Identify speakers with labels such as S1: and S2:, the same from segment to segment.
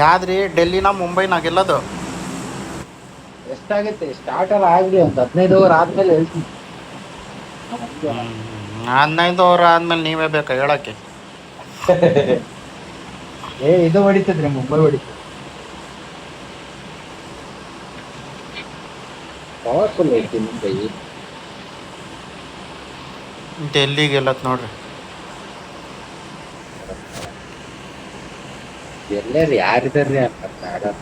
S1: ಯಾವ್ದ್ರಿ ಡೆಲ್ಲಿನ ಮುಂಬೈನ ಗೆಲ್ಲೋದು?
S2: ಎಷ್ಟಾಗತ್ತೆ ಸ್ಟಾರ್ಟರ್ ಆಗ್ಲಿ ಒಂದು 15 ಓವರ್ ಆದ್ಮೇಲೆ ಹೇಳ್ತೀನಿ.
S1: ಹ್ಞೂ 15 ಓವರ್ ಆದಮೇಲೆ ನೀವೇ ಬೇಕಾ ಹೇಳೋಕ್ಕೆ?
S2: ಇದು ಹೊಡಿತದ್ರಿ, ಮುಂಬೈ ಹೊಡಿತದೆ. ಪವರ್ಫುಲ್ ಐತಿ ಮುಂಬೈ.
S1: ಡೆಲ್ಲಿ ಗೆಲ್ಲತ್ ನೋಡ್ರಿ.
S2: ಎಲ್ಲಾರು ಯಾರಿದಾರ್ರಿ ಆಡೋರು?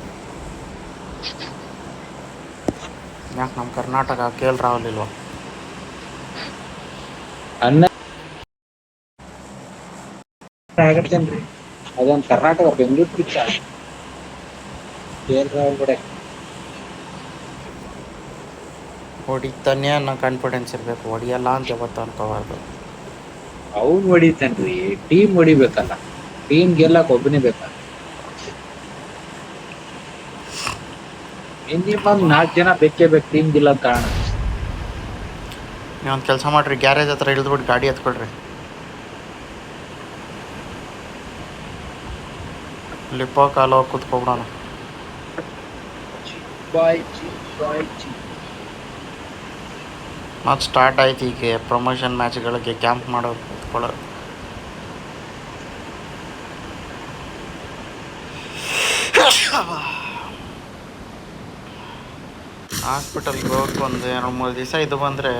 S1: ಯಾಕೆ ನಮ್ಮ ಕರ್ನಾಟಕ KL ರಾಹುಲ್ ಇಲ್ವಾ?
S2: ಅನ್ನ ಆಗತ್ತೇನ್ರಿ? ಅದೊಂದು ಕರ್ನಾಟಕ ಬೆಂಗಳೂರು ಪಿಚ್ಚ. KL ರಾಹುಲ್ ಕೂಡ
S1: ಹೊಡಿತಾನೆ ಅನ್ನೋ ಕಾನ್ಫಿಡೆನ್ಸ್ ಇರಬೇಕು, ಹೊಡಿಯಲ್ಲ ಅಂತ ಯಾವತ್ತು ಅನ್ಕೋಬಾರ್ದು.
S2: ಅವ್ನು ಹೊಡಿತಾನ್ರಿ, ಟೀಮ್ ಹೊಡಿಬೇಕಲ್ಲ. ಟೀಮ್ ಗೆಲ್ಲಕ್ ಒಬ್ಬನೇ ಬೇಕಲ್ಲ. ಮಿನಿಮಮ್ 4 ಜನ ಬೇಕೇ ಬೇಕು ಟೀಮ್ ಗೆಲ್ಲಕ್ ಕಾರಣ.
S1: ನೀವೊಂದು ಕೆಲಸ ಮಾಡಿರಿ, ಗ್ಯಾರೇಜ್ ಹತ್ರ ಇಳಿದ್ಬಿಟ್ಟು ಗಾಡಿ ಎತ್ಕೊಳ್ರಿ. ಲಿಪ್ಪೋ ಕಾಲೋ ಕೂತ್ಕೊಬಿಡೋಣ. ಮತ್ತು ಸ್ಟಾರ್ಟ್ ಆಯ್ತು ಈಗ ಪ್ರಮೋಷನ್ ಮ್ಯಾಚ್ಗಳಿಗೆ ಕ್ಯಾಂಪ್ ಮಾಡೋದು ಕೂತ್ಕೊಳ್ಳೋದು. ಹಾಸ್ಪಿಟಲ್ಗೆ ಹೋಗಿ ಒಂದು 2-3 ದಿವಸ ಇದು ಬಂದರೆ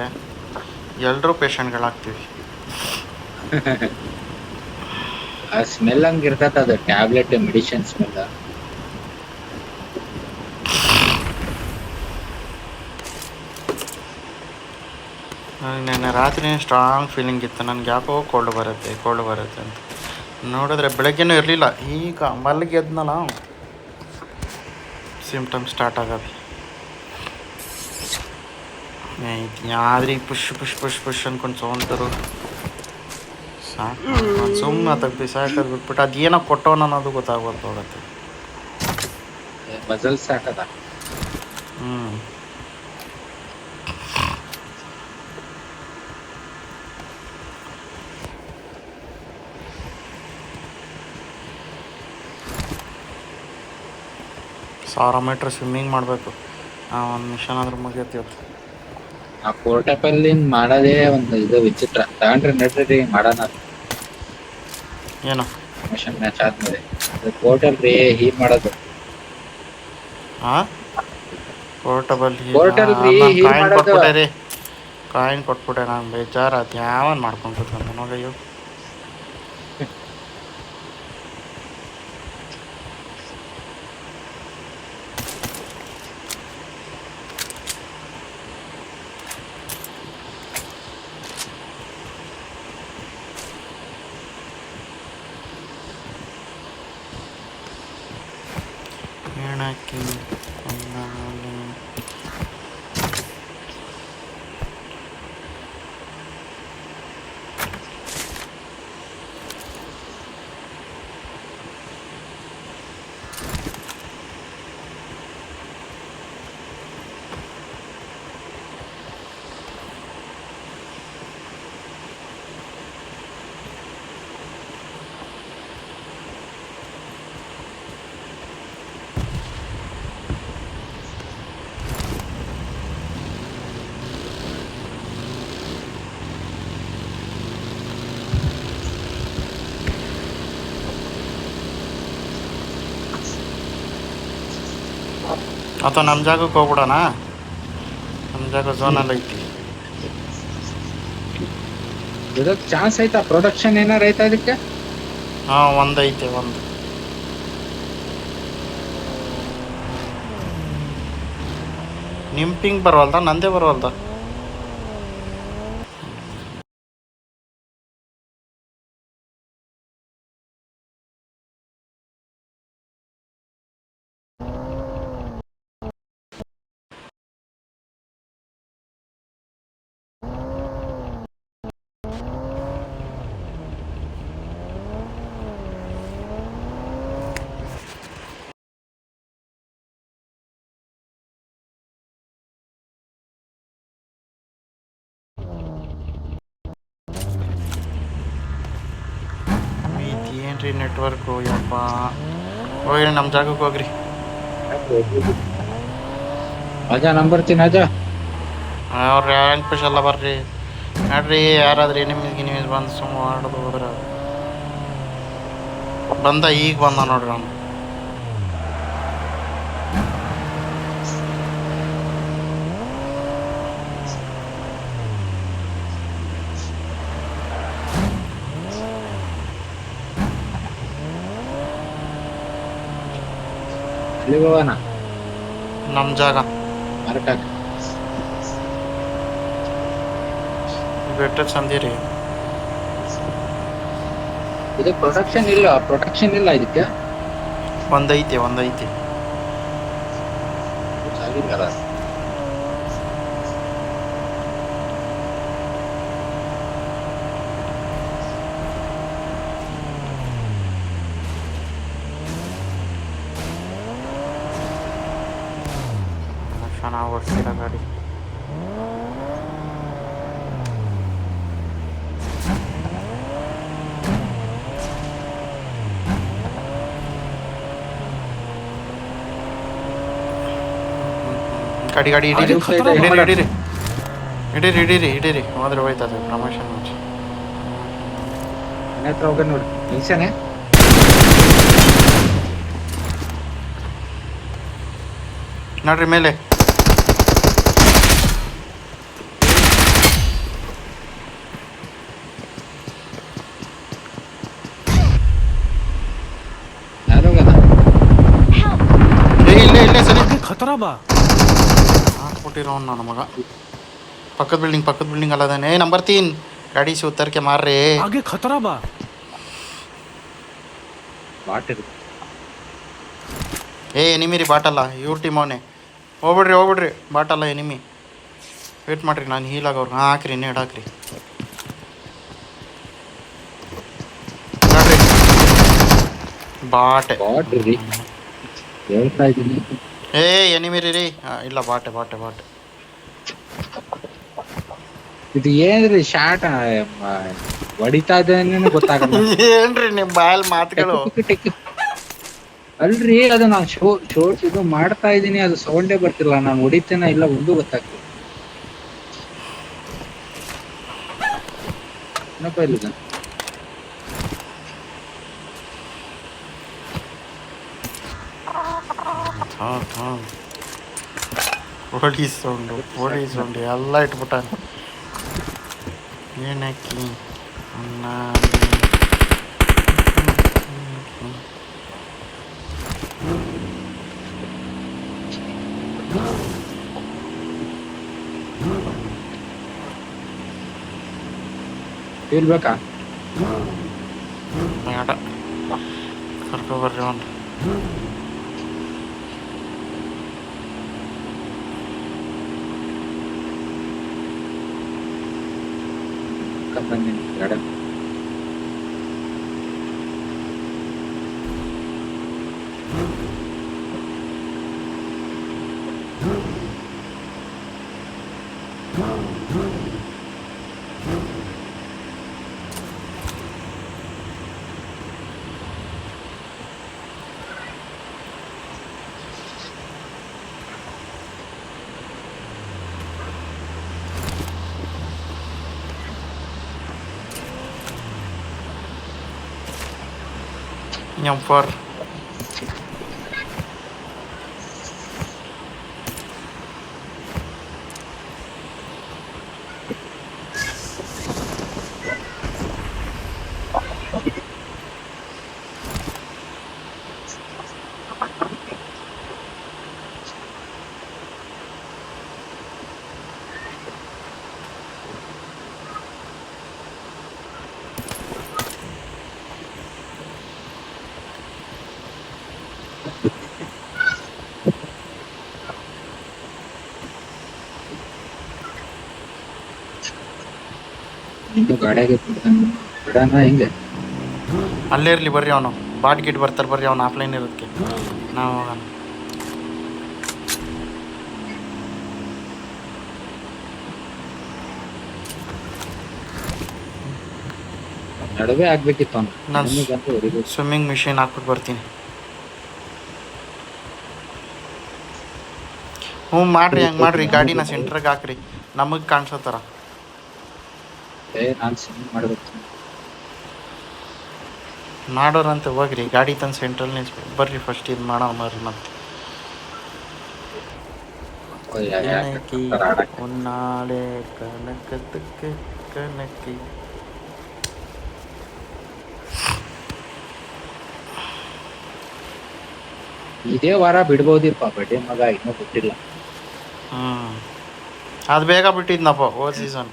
S1: ಎಲ್ಲರೂ ಪೇಷಂಟ್ಗಳಾಗ್ತೀವಿ.
S2: ಆ ಸ್ಮೆಲ್ ಹಂಗ ಇರ್ತದ, ಅದು ಟ್ಯಾಬ್ಲೆಟ್ ಮೆಡಿಸಿನ್ ಸ್ಮೆಲ್.
S1: ನೆನ್ನೆ ರಾತ್ರಿ ಸ್ಟ್ರಾಂಗ್ ಫೀಲಿಂಗ್ ಇತ್ತು, ನನಗೆ ಯಾಕೋ ಕೋಲ್ಡ್ ಬರುತ್ತೆ ಅಂತ. ನೋಡಿದ್ರೆ ಬೆಳಗ್ಗೆನೂ ಇರಲಿಲ್ಲ, ಈಗ ಮಲ್ಲಿಗೆ ಎದ್ನಲ್ಲ ಸಿಮ್ಟಮ್ಸ್ ಸ್ಟಾರ್ಟ್ ಆಗೋದು. ಯಾವ್ದ್ರಿ ಪುಷ್ ಪುಷ್ ಪುಷ್ ಪುಷ್ ಅನ್ಕೊಂಡು ಸೋಂತರು ಸಾಕು. ಸುಮ್ಮನೆ ತೆಗ್ದು ಸಾಕೋದು ಬಿಟ್ಬಿಟ್ಟು ಅದೇನೋ ಕೊಟ್ಟವನ ಅನ್ನೋದು ಗೊತ್ತಾಗುತ್ತೆ.
S2: ಮಸಲ್ಸ್ ಹಾಕದ.
S1: ಹ್ಞೂ ಸಾವಿರ ಮೀಟ್ರ್ ಸ್ವಿಮ್ಮಿಂಗ್ ಮಾಡಬೇಕು, ಒಂದು ಮಿಷನ್ ಆದ್ರೂ ಮುಗಿಯತ್ತಿತ್ತು.
S2: ಆ ಪೋರ್ಟಪಲ್ಲಿ ಮಾಡೋದೇ ಒಂದು ಇದು ವಿಚಿತ್ರ. ತಗೊಂಡ್ರೆ ನಡ್ರಿ ಮಾಡೋಣ
S1: ಏನು
S2: ಪ್ರಮೋಷನ್ ಮ್ಯಾಚ್ ಆದ್ಮೇಲೆ. ಪೋರ್ಟಲ್ ರೀ ಹೀಗ್ ಮಾಡೋದು.
S1: ಹಾಂ ಪೋರ್ಟಬಲ್
S2: ಪೋರ್ಟಲ್ ರೀ
S1: ನಾನು
S2: ಹೀಗ್
S1: ಕಾಯಿನ್
S2: ಮಾಡೋದು.
S1: ಕೊಟ್ಬಿಟ್ಟೆ ರೀ, ಕಾಯಿನ್ ಕೊಟ್ಬಿಟ್ಟೆ. ನಾನು ಬೇಜಾರು ಅದು ಯಾವನ್ ಮಾಡ್ಕೊಂಡು ಕೂತ್ಕೊಂಡ ನೋಡಯ್ಯೋ. ಏನಕ್ಕೆ ಅಥವಾ ನಮ್ಮ ಜಾಗಕ್ಕೆ ಹೋಗ್ಬಿಡೋಣ, ನಮ್ಮ ಜಾಗ ಝೋನಲ್ಲಿ ಐತಿ.
S2: ಇದಕ್ಕೆ ಚಾನ್ಸ್ ಐತಾ? ಪ್ರೊಡಕ್ಷನ್ ಏನಾರ ಐತಾ ಇದಕ್ಕೆ?
S1: ಹಾಂ ಒಂದೈತೆ. ನಿಮ್ಮ ಪಿಂಗ್ ಬರವಲ್ದ, ನಂದೇ ಬರವಲ್ದ. ಏನ್ರಿ ನೆಟ್ವರ್ಕು ಯಪ್ಪ. ಹೋಗ್ರಿ ನಮ್ಮ ಜಾಗಕ್ಕೆ ಹೋಗ್ರಿ.
S2: ಅಜಾ ನಂಬರ್ ತಿನ್ ಅಜಾ.
S1: ಅವ್ರು ರ್ಯಾಂಕ್ ಪುಷ್ ಎಲ್ಲ ಬರ್ರಿ ನೋಡ್ರಿ. ಯಾರಾದ್ರೂ ನಿಮಗೆ ಬಂದು ಸುಮ್ಮ ಮಾಡೋದು ಹೋದ್ರೆ ಬಂದ ಈಗ ಬಂದ ನೋಡ್ರಿ ಅವ್ನು.
S2: ಎಲ್ಲಿಗೆ ಹೋಗೋಣ?
S1: ನಮ್ಮ ಜಾಗ
S2: ಮಾರ್ಕಾಕ್.
S1: ಬೆಟ್ಟದ ಸಂದಿರಿ.
S2: ಇದು ಪ್ರೊಟೆಕ್ಷನ್ ಇಲ್ಲ ಇದಕ್ಕೆ.
S1: ಒಂದೈತಿ
S2: ಆಗಿಲ್ಲ.
S1: ಚೆನ್ನಾಗಿ ಓಡಿಸ್ತೀರ ಗಾಡಿ. ಗಾಡಿ ಹಿಡೀರಿ ಹೋದ್ರೆ ಹೋಯ್ತದೆ ಪ್ರಮೋಷನ್ ಮುಂಚೆ.
S2: ಮನೆ ಹತ್ರ ಹೋಗೋಣ ನೋಡಿ. ನಿಲ್ಸನೆ.
S1: ನೋಡ್ರಿ ಮೇಲೆ.
S2: ಯಾರು ಹೋಗೋಣ?
S1: ಇಲ್ಲೇ ಸರಿ
S3: खतरा बा
S1: ಹಾಕ್ಬಿಟ್ಟಿರೋ ನನ್ನ ಮಗ. ಪಕ್ಕದ ಬಿಲ್ಡಿಂಗ್ ಅಲ್ಲದಾನೆ. ನಂಬರ್ 3 ಗಾಡಿ से उतर के मार रहे.
S3: आगे खतरा बा.
S2: ಬಾಟ್ ಇರು.
S1: ಎನಿಮಿ ರೀ, ಬಾಟಲ್ಲ. ಇವ್ರ ಟೀಮ್ ಅವನೇ. ಹೋಗ್ಬಿಡ್ರಿ ಬಾಟಲ್ಲ ಎನಿಮಿ. ವೇಟ್ ಮಾಡಿರಿ, ನಾನು ಹೀಲ್ ಆಗೋರು. ಹಾಕ್ರಿ ನೇಡ್ ಹಾಕ್ರಿ. ನೋಡ್ರಿ ಬಾಟೆ.
S2: ರೀ ಹೇಳ್ತಾ ಇದ್ದೀನಿ.
S1: ಎನಿಮಿ ರೀ. ಇಲ್ಲ ಬಾಟೆ.
S2: ಇದು ಏನ್ರಿ ಶಾರ್ಟ್ ಹೊಡಿತಾ ಇದ್ದೇನೆ ಗೊತ್ತಾಗಲ್ಲ.
S1: ಏನ್ರಿ ನಿಮ್ಮ ಬಾಯಲ್ಲಿ ಮಾತುಗಳು?
S2: ಅಲ್ರಿ ಅದು ನಾನು ಶೋರ್ಟ್ಸ್ ಇದು ಮಾಡ್ತಾ ಇದ್ದೀನಿ, ಅದು ಸೌಂಡೇ ಬರ್ತಿಲ್ಲ. ನಾನು ಹೊಡಿತೇನ ಇಲ್ಲ ಒಂದು ಗೊತ್ತಾಗ್ತಿಲ್ಲ. ಏನಪ್ಪ ಇಲ್ಲ
S1: ಪೊಲೀಸ್ ಎಲ್ಲ ಇಟ್ಬಿಟ್ಟ. ಏನಕ್ಕಿ ಅನ್ನ
S2: ಹೇಳ್ಬೇಕಾ?
S1: ಬೇಡ, ಕರ್ಕೊಬರ್ರಿ ಒಂದು.
S2: ಬಂದಿನಿ ಬೇಡ.
S1: M4
S2: ಇನ್ನು ಗಾಡಿಯಾಗೆ ಬಿಡೋಣ ಹೆಂಗೆ?
S1: ಅಲ್ಲೇ ಇರಲಿ ಬರ್ರಿ. ಅವನು ಬಾಟ್ ಗಿಟ್ ಬರ್ತಾರೆ ಬರ್ರಿ. ಅವ್ನು ಆಫ್ಲೈನ್ ಇರೋದಕ್ಕೆ ನಾವು ಹೋಗೋಣ.
S2: ನಡುವೆ ಆಗ್ಬೇಕಿತ್ತು ಅವನು.
S1: ನಾನು ಸ್ವಿಮ್ಮಿಂಗ್ ಮಿಷಿನ್ ಹಾಕ್ಬಿಟ್ಟು ಬರ್ತೀನಿ. ಹ್ಞೂ ಮಾಡಿರಿ, ಹಂಗೆ ಮಾಡಿರಿ. ಗಾಡಿನ ಸೆಂಟ್ರಿಗೆ ಹಾಕ್ರಿ, ನಮಗೆ ಕಾಣಿಸೋ ಥರ.
S2: ನಾನು ಸಿಮ್ ಮಾಡ್ಬೇಕು.
S1: ಮಾಡೋರಂತೆ ಹೋಗ್ರಿ, ಗಾಡಿ ತಂದು ಸೆಂಟ್ರಲ್ಲಿ ನಿಲ್ಸ್ಬೇಕು. ಬರ್ರಿ ಫಸ್ಟ್ ಇದು ಮಾಡೋಣ ಬರ್ರಿ. ಮತ್ತೆ ಏನಕ್ಕಿ ಉನ್ನಾಳೆ ಕನಕದಕ್ಕೆ ಕನಕಿ.
S2: ಇದೇ ವಾರ ಬಿಡ್ಬೋದಿಪ್ಪ, ಬಡ್ಡೆ ಮಗ ಇನ್ನೂ ಬಿಟ್ಟಿಲ್ಲ.
S1: ಅದು ಬೇಗ ಬಿಟ್ಟಿದ್ನಪ್ಪ ಹೋದ ಸೀಸನ್.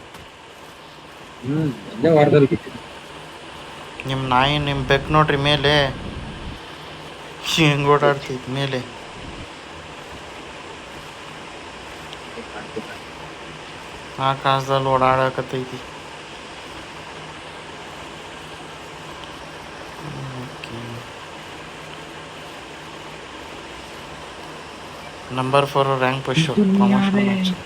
S2: ಒಂದೇ ವಾರದಲ್ಲಿ ಬಿಟ್ಟಿದ್ದು.
S1: ನಿಮ್ಮ ನಾಯಿ ನಿಮ್ಮ ಬೆಕ್ಕು ನೋಡ್ರಿ ಮೇಲೆ ಹೆಂಗೆ ಓಡಾಡ್ತೈತಿ ಮೇಲೆ. ಆಕಾಶದಲ್ಲಿ ಓಡಾಡಕತ್ತೈತಿ. Number 4 rank push promotion.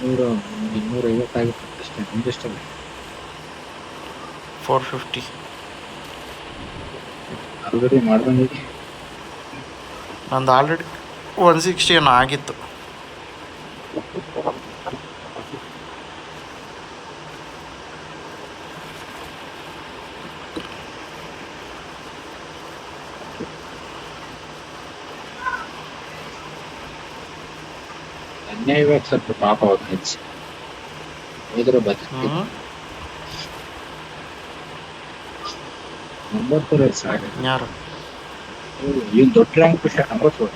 S2: 250 ಆಗಿತ್ತು ಅಷ್ಟೇ. ನಿಮ್ದೆಷ್ಟು?
S1: 450
S2: ಆಲ್ರೆಡಿ ಮಾಡ್ದಂಗೆ.
S1: ನಂದು ಆಲ್ರೆಡಿ 160 ಏನೋ ಆಗಿತ್ತು.
S2: ಅನ್ಯಾಯವಾಗಿ ಸ್ವಲ್ಪ ಪಾಪ ಅವ್ರು ಹೆಚ್ಚು ಹೋದ್ರೆ ಬದುಕ್ತಿ. ನಂಬರ್ 4 ಸಾಕು.
S1: ಯಾರು?
S2: ಇವ್ನು ದೊಡ್ಡ ರ್ಯಾಂಕ್ ಪುಷ ನಂಬರ್ 4.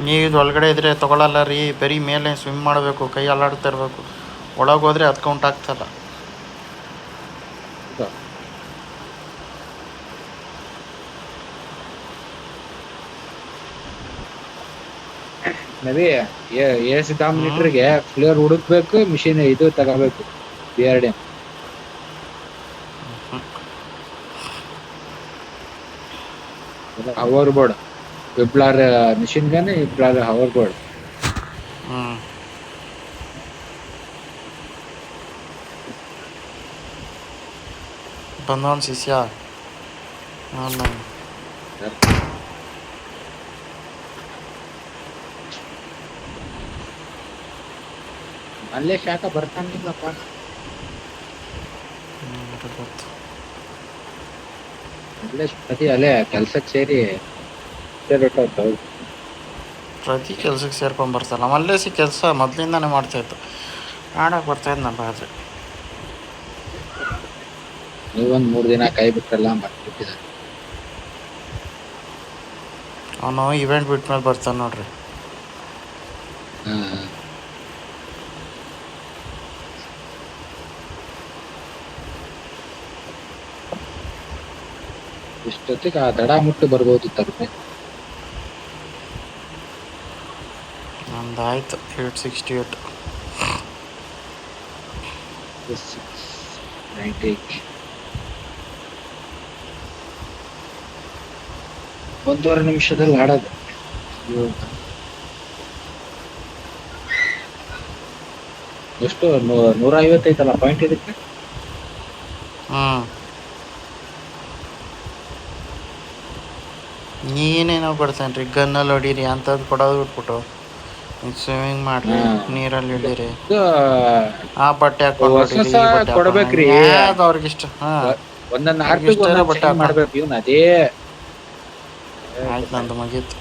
S1: ನೀವು ಇದು ಒಳಗಡೆ ಇದ್ರೆ ತೊಗೊಳಲ್ಲ ರೀ. ಬರೀ ಮೇಲೆ ಸ್ವಿಮ್ ಮಾಡಬೇಕು, ಕೈ ಅಲ್ಲಾಡ್ತಾ ಇರಬೇಕು. ಒಳಗೆ ಹೋದರೆ ಅದು ಕೌಂಟ್ ಆಗ್ತಲ್ಲ.
S2: ನವಿ ಸಿದ್ದಾಮೀಟ್ರಿಗೆ ಫ್ಲೇರ್ ಹುಡುಕ್ಬೇಕು, ಮಿಷಿನ್ ಇದು ತಗೋಬೇಕು. BRD ಹವರ್ ಬೋರ್ಡ್, ವಿಪ್ಲಾರ್ ಮಿಷಿನ್ ಗನ್, ವಿಪ್ಲಾರ್ ಹವರ್ ಬೋರ್ಡ್.
S1: ಬಂದವನ್ ಶಿಷ್ಯ
S2: ಅಲ್ಲೇ ಶಾಖ ಬರ್ತಾನಿಲ್ಲಪ್ಪ. ಅಲ್ಲೇ ಕೆಲ್ಸಕ್ಕೆ ಸೇರಿ
S1: ಪ್ರತಿ ಕೆಲ್ಸಕ್ಕೆ ಸೇರ್ಕೊಂಡು ಬರ್ತಾರಲ್ಲ. ಮಲ್ಲೇಸಿ ಕೆಲಸ ಮೊದಲಿಂದಾನೇ ಮಾಡ್ತಾಯಿತ್ತು, ಆಡೋಕೆ ಬರ್ತಾಯಿದ್ದು ನಮ್ಮ ಬಾಜು.
S2: ನೀವೊಂದು 3 ದಿನ ಕೈ ಬಿಟ್ಟಲ್ಲ ಮರ್ತಿದ್ದಾರೆ.
S1: ಅವನು ಇವೆಂಟ್ ಬಿಟ್ಟ ಮೇಲೆ ಬರ್ತಾನೆ ನೋಡ್ರಿ.
S2: ಇಷ್ಟೊತ್ತಿಗೆ ಆ ದಡ ಮುಟ್ಟು ಬರ್ಬೋದು ತರತೆ.
S1: ನಂದಾಯ್ತು 868.
S2: 98. 1.5 ನಿಮಿಷದಲ್ಲಿ ಆಡೋದು. ಎಷ್ಟು 155 ಪಾಯಿಂಟ್ ಇದಕ್ಕೆ.
S1: ನೀನೇನೋ ಕೊಡ್ತೇನೆ ರೀ, ಗನ್ನಲ್ಲಿ ಹೊಡೀರಿ ಅಂಥದ್ದು ಕೊಡೋದು ಬಿಟ್ಬಿಟ್ಟು ಸ್ವಿಮ್ಮಿಂಗ್ ಮಾಡ್ರಿ, ನೀರಲ್ಲಿ ಇಳೀರಿ, ಆ ಬಟ್ಟೆ ಹಾಕೊಂಡು
S2: ಕೊಡ್ಬೇಕ್ರಿ.
S1: ಅವ್ರಿಗಿಷ್ಟ.
S2: ಒಂದೊಂದು ಬಟ್ಟೆ ಮಾಡ್ಬೇಕು. ಇವ್ನು ಅದೇ
S1: ಆಯ್ತು, ನಂದು ಮುಗೀತು.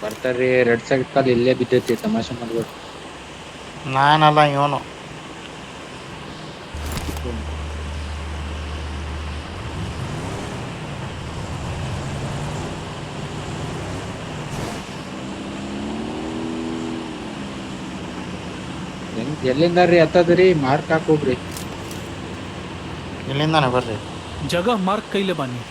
S2: ಬರ್ತಾರ್ರಿ. ರೆಡ್ ಸರ್ಕಲ್ ಇಲ್ಲೇ ಬಿದ್ದೈತಿ, ತಮಾಷೆ ಮಾಡ್ಬೇಕು.
S1: ನಾನಲ್ಲ, ಇವನು.
S2: ಎಲ್ಲಿಂದ ರೀ ಹತ್ತದ್ರಿ ಮಾರ್ಕ್ ಹಾಕೋಬ್ರಿ.
S1: ಇಲ್ಲಿಂದಾನೆ ಬರ್ರಿ.
S3: जगह मार्क कैले बानी.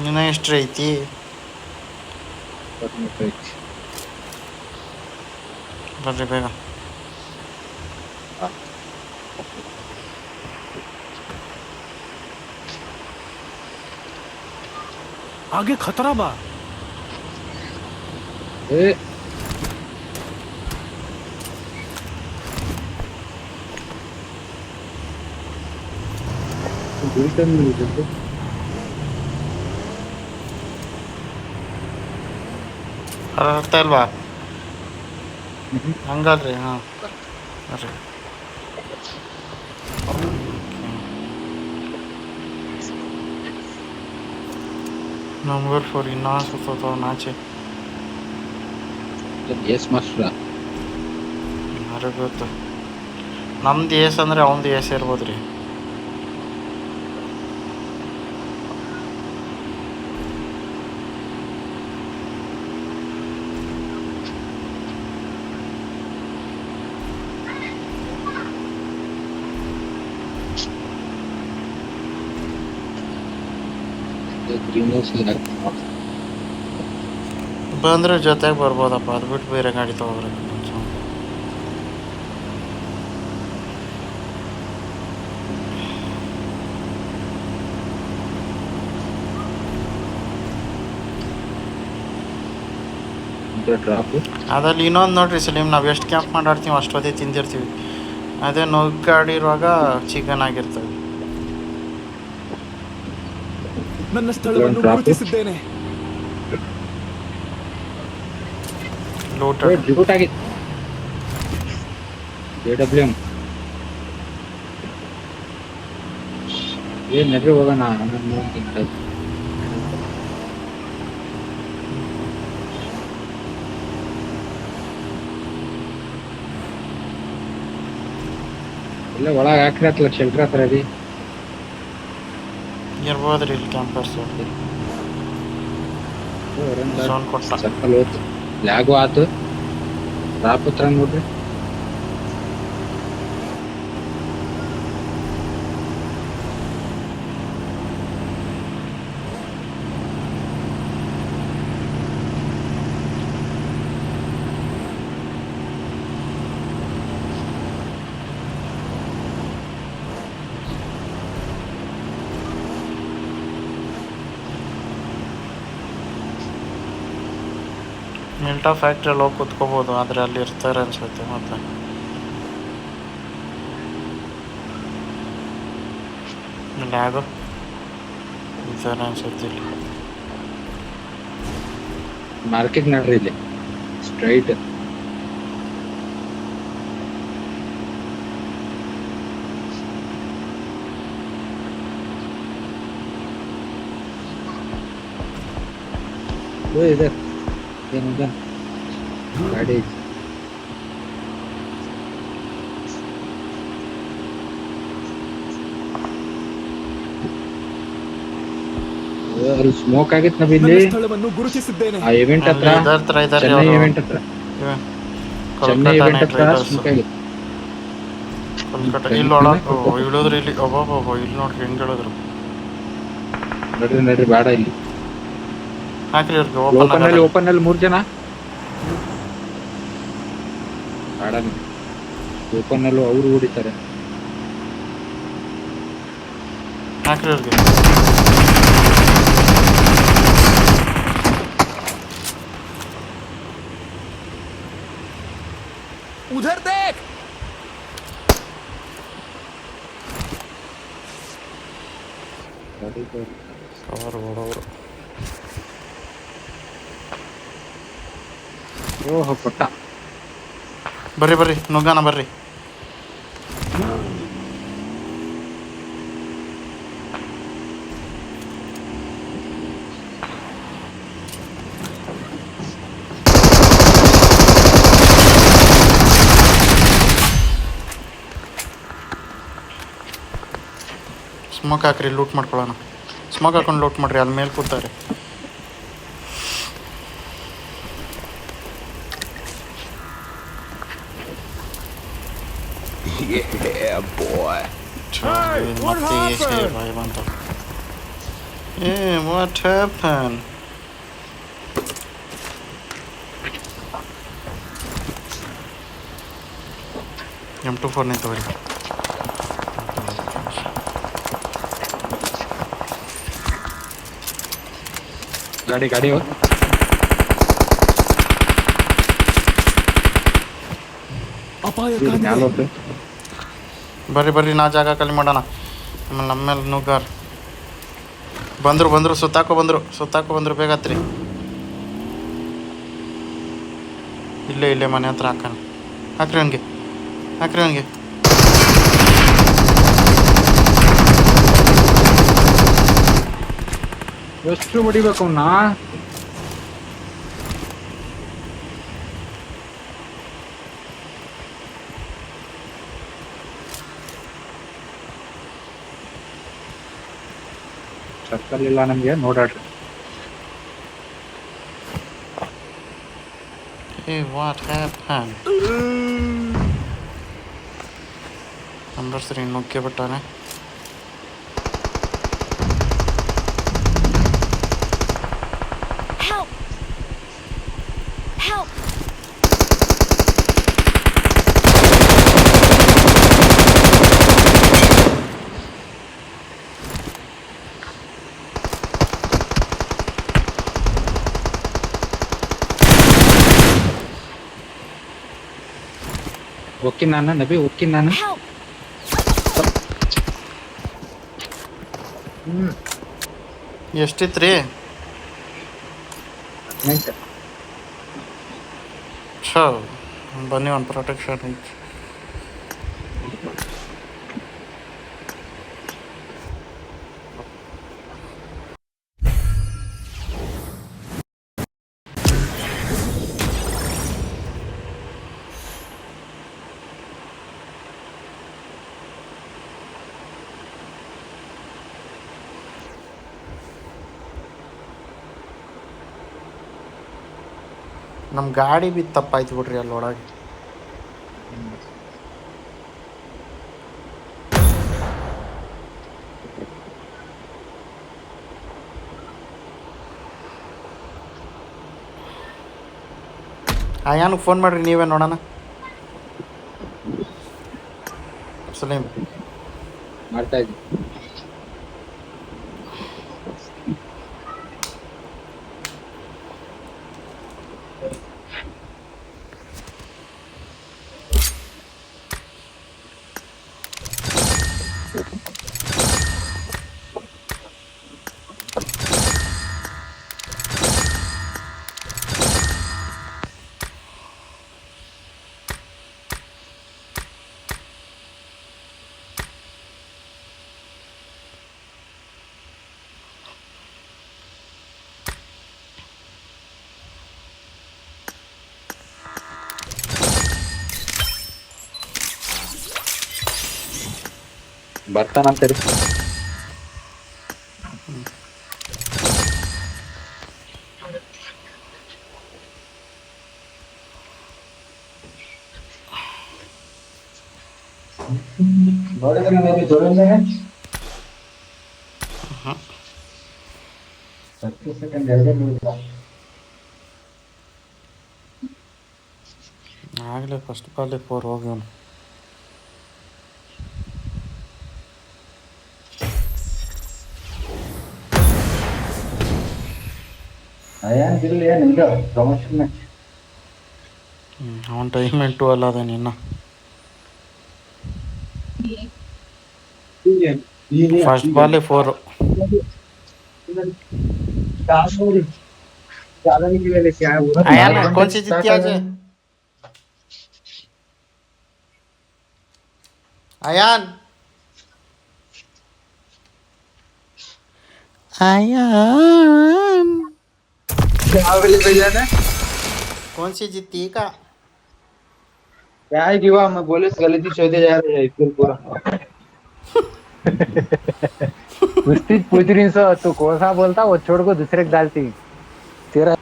S1: ಇನ್ನೂ ಎಷ್ಟು ಐತಿ? ಬರ್ರಿ ಬೇಗ.
S3: आगे खतरा बा.
S2: ಏ
S1: ಅರ್ಥ ಇಲ್ವಾ? ಹಂಗಲ್ರಿ. ಹಾಂ ಬರ್ರಿ. ನಂಬರ್ 4 ಇನ್ನೂ ಸುತ್ತೋತಾವ ನಾಚೆ.
S2: ಎಸ್ ಮಾಸ್ಟ್ರ
S1: ಯಾರಿಗೆ ಗೊತ್ತು. ನಮ್ದು ಏಸ್ ಅಂದರೆ ಅವನದು ಏಸ್ ಇರ್ಬೋದು ರೀ. ಬಂದ್ರೆ ಜೊತೆಗೆ ಬರ್ಬೋದಪ್ಪ, ಅದು ಬಿಟ್ಟು ಬೇರೆ ಗಾಡಿ ತೊಗೊಬ್ರಿ.
S2: ಡ್ರಾಪ್
S1: ಅದ್ರಲ್ಲಿ ಇನ್ನೊಂದು ನೋಡ್ರಿ ಸಲೀಮ್, ನಾವು ಎಷ್ಟು ಕ್ಯಾಂಪ್ ಮಾಡಾಡ್ತೀವಿ ಅಷ್ಟೊತ್ತೇ ತಿಂದಿರ್ತೀವಿ. ಅದೇ ನುಗ್ಗ ಗಾಡಿ ಇರುವಾಗ ಚಿಕನ್ ಆಗಿರ್ತದೆ.
S3: ನನ್ನ ಸ್ಥಳವನ್ನು ಗುರುತಿಸಿದ್ದೇನೆ.
S1: ಲೂಟ್
S2: ಡಿಬೂಟ್ ಆಗಿತ್ತು. JWM ಏನ್ ನಡ್ರಿ ಹೋಗೋಣ. ಇಲ್ಲ ಒಳಗೆ ಹಾಕ್ರಿ ಹತ್ತು ಲಕ್ಷ ಶೆಲ್ಟರ್ ಹತ್ರ ರೀ
S1: ಇರ್ಬೋದ್ರಿ ಇಲ್ಲಿ ಕ್ಯಾಂಪರ್ಸ್. ಸೌಂಡ್ ಕೊಟ್ಟ.
S2: ಸರ್ಕಲ್ ಹೋಯ್ತು, ಲ್ಯಾಗು ಆತು. ಡ್ರಾಪ್ ಹತ್ರ ನೋಡ್ರಿ.
S1: ಮಿಲ್ಟಾ ಫ್ಯಾಕ್ಟ್ರಿಯಲ್ಲಿ ಹೋಗಿ ಕುತ್ಕೋಬೋದು, ಆದರೆ ಅಲ್ಲಿ ಇರ್ತಾರೆ ಅನ್ಸುತ್ತೆ. ಮತ್ತೆ ಲ್ಯಾಗು ಇರ್ತಾರೆ ಅನ್ಸುತ್ತೆ ಇಲ್ಲಿ.
S2: ಮಾರ್ಕೆಟ್ ನೋಡ್ರಿ ಇಲ್ಲಿ ಸ್ಟ್ರೈಟ್. ಇದೆ ಏನಿದೆ ಗಾಡಿ. ಅಲ್ಲಿ ಸ್ಮೋಕ್ ಆಗಿತ್ತು ನಾವು ಇಲ್ಲಿ
S3: ನನ್ನ ಸ್ಥಳವನ್ನು ಗುರುತಿಸಿದ್ದೇನೆ.
S2: ಆ ಇವೆಂಟ್ ಹತ್ರ,
S1: ಅಲ್ಲಿ ಇದರ ಹತ್ರ ಇದ್ದಾರೆ
S2: ಚೆನ್ನೈ
S1: ಅವರು.
S2: ಇವೆಂಟ್ ಹತ್ರ, ಚೆನ್ನೈ
S1: ಕೋಲ್ಕತ್ತಾ
S2: ಇವೆಂಟ್
S1: ನೈಟ್
S2: ಹತ್ರ
S1: ರೈಡರ್ಸ್.
S2: ಸ್ಮೋಕ್ ಆಗಿತ್ತು.
S1: ಕೋಲ್ಕತ್ತಾ ಇಲ್ಲಿ ಒಳಗೆ ಇಳಿಯೋದ್ರಿ. ಇಲ್ಲಿ ಒಬ್ಬೊಬ್ಬ ಇಲ್ಲಿ ನೋಡ್ರಿ ಹೆಂಗೆ ಹೇಳಿದ್ರು.
S2: ನಡ್ರಿ ನಡ್ರಿ ಬೇಡ ಇಲ್ಲಿ.
S1: ಹಾಕ್ರಿ ಅವ್ರಿಗೆ
S2: ಓಪನ್ ಅಲ್ಲಿ,
S1: ಓಪನ್
S2: ಓಪನ್ ಅಲ್ಲಿ 3 ಜನ ಬೇಡ. ಓಪನ್ ಅಲ್ಲೂ ಅವರು ಹೊಡಿತಾರೆ.
S1: ಹಾಕ್ರಿ ಅವ್ರಿಗೆ.
S3: उधर देख.
S1: ಕವರ್ ಹೊಡೋರು.
S2: ಓಹೋ ಪಟ್ಟ.
S1: ಬರ್ರಿ ಬರ್ರಿ ನುಗ್ಗಾನ ಬರ್ರಿ. ಸ್ಮೋಕ್ ಹಾಕ್ರಿ, ಲೂಟ್ ಮಾಡ್ಕೊಳ್ಳೋಣ. ಸ್ಮೋಕ್ ಹಾಕೊಂಡು ಲೂಟ್ ಮಾಡಿರಿ, ಅಲ್ಲಿ ಮೇಲೆ ಕೂತಾರೆ.
S3: Yeah, boy. Hey, what
S1: ಮತ್ತೆ
S3: happened?
S1: ಭಯ ಬಂತು. What happen? M24 ತಗೊಳ್ಳಿ.
S2: ಗಾಡಿ ಗಾಡಿ
S3: ಅಪಾಯಕಾರಿ.
S1: ಬರ್ರಿ ನಾ ಜಾಗ ಖಾಲಿ ಮಾಡೋಣ. ಆಮೇಲೆ ನಮ್ಮ ಮೇಲೆ ನುಗ್ಗಾರ ಬಂದರು ಸುತ್ತಾಕೋ ಬಂದರು ಬೇಗ ಹತ್ರಿ. ಇಲ್ಲೇ ಮನೆ ಹತ್ರ ಹಾಕ್ರಿ ಅವನಿಗೆ.
S2: ಎಷ್ಟು ಹೊಡಿಬೇಕು ಅವ್ನ? ಸರ್ಕಲ್ ಇಲ್ಲ ನಮ್ಗೆ, ನೋಡಾಡ್ರಿ.
S1: What happen? ನಂಬರ್ 3 ನುಗ್ಗೆ ಬಿಟ್ಟಾನೆ.
S4: Help! Help!
S2: ಓಕೆ ನಾನು ನಬಿ, ಓಕೆ ನಾನು.
S4: Help!
S1: ಎಷ್ಟಿತ್ರಿ? ಛೋ, ಬನ್ನಿ ಒಂದು ಪ್ರೊಟೆಕ್ಷನ್ ಐತಿ. ನಮ್ಮ ಗಾಡಿ ಬಿ ತಪ್ಪಾಯ್ತು ಬಿಡ್ರಿ ಅಲ್ಲಿ ಒಳಗೆ. ಆಯಾನಿಗೆ ಫೋನ್ ಮಾಡಿರಿ ನೀವೇ ನೋಡೋಣ. ಸಲೀಂ
S2: ಮಾಡ್ತಾ ಇದ್ವಿ. ಬರ್ತಾನಂತರಿ.
S1: ಆಗಲೇ ಫಸ್ಟ್ ಬಾಲ್ 4 ಹೋಗ್ಯವನು. ಅವನ ಟೈಮ್ 2 ಅಲ್ಲ ಅದೇನು ಇನ್ನು. फर्स्ट बॉल है 4. आया ना कौन सी जीती आज? आयान आयान कौन सी जीती का?
S2: क्या है कि मैं बोले गलती चौथे जा रही है फिर पूरा कुस्तीच पुतरींचं तू कोणसा बोलता वो छोड़ को दूसरे को डालती तेरा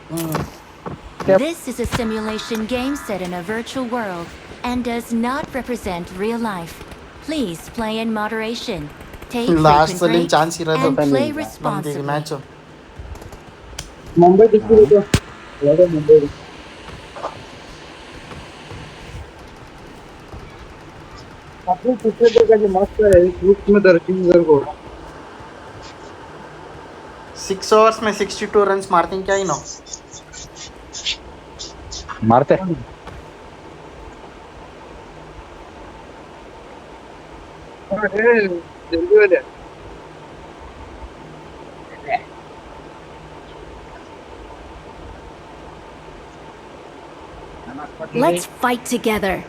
S4: This is a simulation game set in a virtual world and does not represent real life. Please play in moderation. Take
S1: last
S4: frequent
S1: ಅಲ್ಲಿ
S4: breaks
S1: ಚಾನ್ಸ್ ಇರೋದು
S4: and play
S1: ನಮ್ದು ಈಗ
S4: responsibly.
S1: Match.
S5: Mumbai district Yadav Mumbai आपने पिछले बार का जो मस्त है ग्रुप में दर्शन को
S1: 6 ओवर्स में 62 रन्स मारते हैं क्या ही नो.
S2: मारते
S5: जल्दी वाले
S4: Let's fight together.